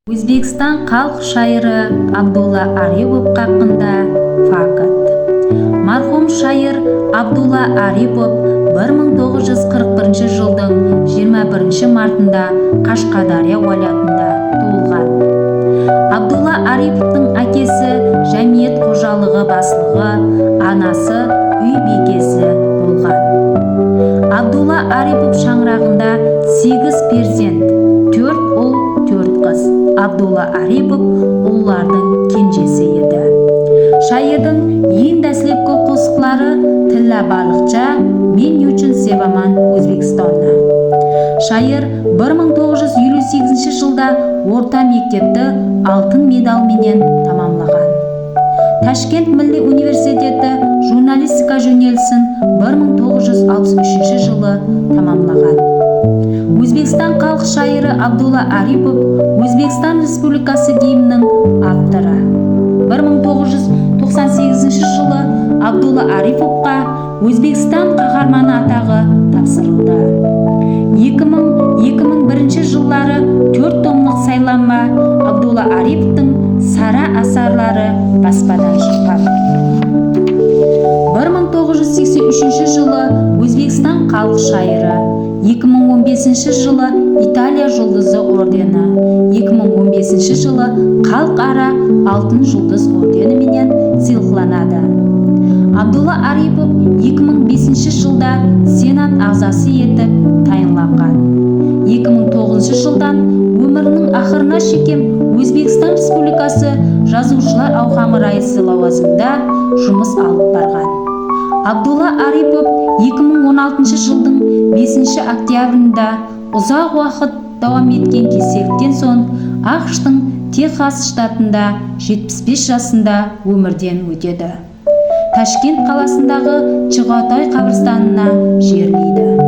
Өзбекстан халық шайыры Абдулла Арипов хақында факт. Мархум шайыр Абдулла Арипов 1941 жылдың 21 мартында Қашқадария уалаятында туылған. Абдулла Ариповтың әкесі жәмиет қожалығы басшылығы, анасы үй бикесі болған. Абдулла Арипов шаңырағында 8 перзент, 4 ұл, 4 қыз. Абдулла Арипов ұллардың кенжесі еді. Шайырдың ең дәслепкі қосықлары «Тilla балықча, мен үшін севаман Өзбекстанны». Шайыр 1958 жылда орта мектепті алтын медалменен тамамлаған. Ташкент Милли университеті журналистика жөнелісін 1963 жылы тамамлаған. Өзбекстан халық шайыры Абдулла Арипов Өзбекстан Республикасы гимнінің авторы. 1998 жылы Абдулла Ариповқа Өзбекстан қаһарманы атағы тапсырылды. 2001 жылдары 4 томлық сайланма Абдулла Ариповтың сара асарлары баспадан шыққан. 1983 жылы Өзбекстан халық шайыры, 2015 жылы Италия жұлдызы ордені, 2015 жылы халықара алтын жұлдыз орденіменен сыйлықталады. Абдулла Арипов 2005 жылда сенат ағзасы етіп тағайындалған. 2009 жылдан өмірінің ақырына шейін Өзбекстан Республикасы жазушылар алқамы раисі лауазымында жұмыс алып барған. Абдулла Арипов 2016 жылдың 5 октябрында ұзақ уақыт давам еткен кеселіктен соң ақш-тың Техас штатында 75 жасында өмірден өтеді. Ташкент қаласындағы Чығатай қабірстанына жерлейді.